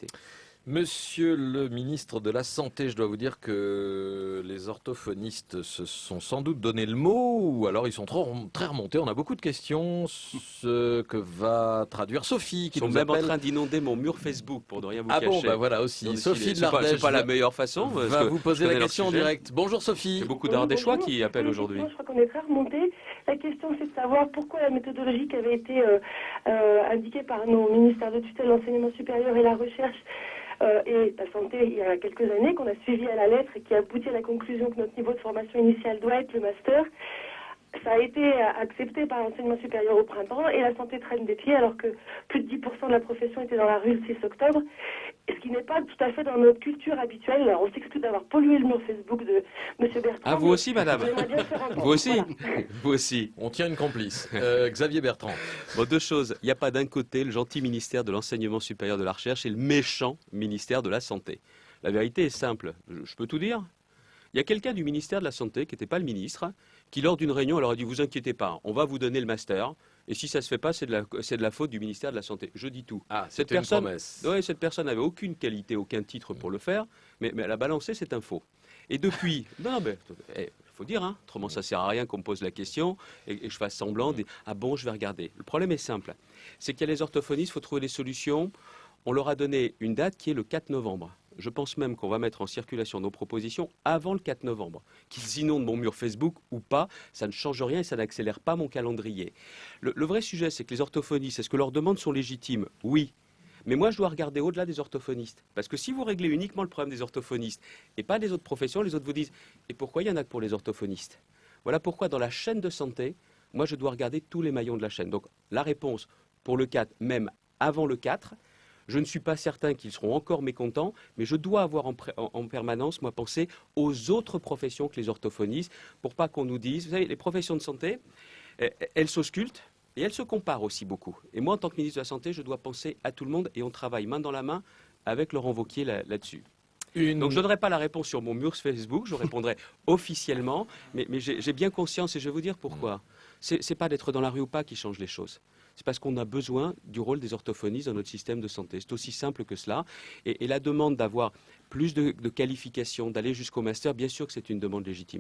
vérité. Monsieur le ministre de la Santé, je dois vous dire que les orthophonistes se sont sans doute donné le mot, ou alors ils sont très remontés. On a beaucoup de questions, ce que va traduire Sophie, Ils qui sont nous même en appelle. train d'inonder mon mur Facebook, pour ne rien vous Ah bon, cacher. bah voilà Non, aussi. mais Sophie de c'est l'Ardèche pas la meilleure façon, parce va que vous je poser la connais leur question en sujet. direct. Bonjour C'est Sophie. beaucoup Oui, d'Ardéchois bonjour. qui appellent Oui, aujourd'hui. effectivement, je crois qu'on est très remonté. La question, c'est de savoir pourquoi la méthodologie qui avait été indiquée par nos ministères de tutelle, l'enseignement supérieur et la recherche et la santé il y a quelques années, qu'on a suivi à la lettre et qui aboutit à la conclusion que notre niveau de formation initiale doit être le master, ça a été accepté par l'enseignement supérieur au printemps et la santé traîne des pieds alors que plus de 10% de la profession était dans la rue le 6 octobre. Ce qui n'est pas tout à fait dans notre culture habituelle. Alors, on s'excuse d'avoir pollué le mur Facebook de M. Bertrand. Ah, vous aussi, madame. J'aimerais bien faire entendre. Vous aussi. Voilà. Vous aussi. On tient une complice. Xavier Bertrand. Bon, deux choses. Il n'y a pas d'un côté le gentil ministère de l'enseignement supérieur de la recherche et le méchant ministère de la santé. La vérité est simple. Je peux tout dire. Il y a quelqu'un du ministère de la Santé, qui n'était pas le ministre, qui lors d'une réunion leur a dit « Vous inquiétez pas, on va vous donner le master, et si ça ne se fait pas, c'est de la faute du ministère de la Santé. » Je dis tout. Ah, Cette c'était une personne, promesse. ouais, cette personne n'avait aucune qualité, aucun titre pour le faire, mais elle a balancé cette info. Et depuis, non, mais il faut dire, hein, autrement ça ne sert à rien qu'on me pose la question et je fasse semblant de « Ah bon, je vais regarder ». Le problème est simple, c'est qu'il y a les orthophonistes, il faut trouver des solutions. On leur a donné une date qui est le 4 novembre. Je pense même qu'on va mettre en circulation nos propositions avant le 4 novembre. Qu'ils inondent mon mur Facebook ou pas, ça ne change rien et ça n'accélère pas mon calendrier. Le vrai sujet, c'est que les orthophonistes, est-ce que leurs demandes sont légitimes? Oui. Mais moi, je dois regarder au-delà des orthophonistes. Parce que si vous réglez uniquement le problème des orthophonistes et pas des autres professions, les autres vous disent « Et pourquoi il y en a que pour les orthophonistes ?» Voilà pourquoi dans la chaîne de santé, moi, je dois regarder tous les maillons de la chaîne. Donc la réponse pour le 4, même avant le 4, je ne suis pas certain qu'ils seront encore mécontents, mais je dois avoir en permanence, moi, pensé aux autres professions que les orthophonistes, pour pas qu'on nous dise, vous savez, les professions de santé, elles s'auscultent et elles se comparent aussi beaucoup. Et moi, en tant que ministre de la Santé, je dois penser à tout le monde et on travaille main dans la main avec Laurent Wauquiez là-dessus. Donc je ne donnerai pas la réponse sur mon mur Facebook, je répondrai officiellement, mais j'ai bien conscience et je vais vous dire pourquoi. C'est pas d'être dans la rue ou pas qui change les choses. C'est parce qu'on a besoin du rôle des orthophonistes dans notre système de santé. C'est aussi simple que cela. Et la demande d'avoir plus de qualifications, d'aller jusqu'au master, bien sûr que c'est une demande légitime.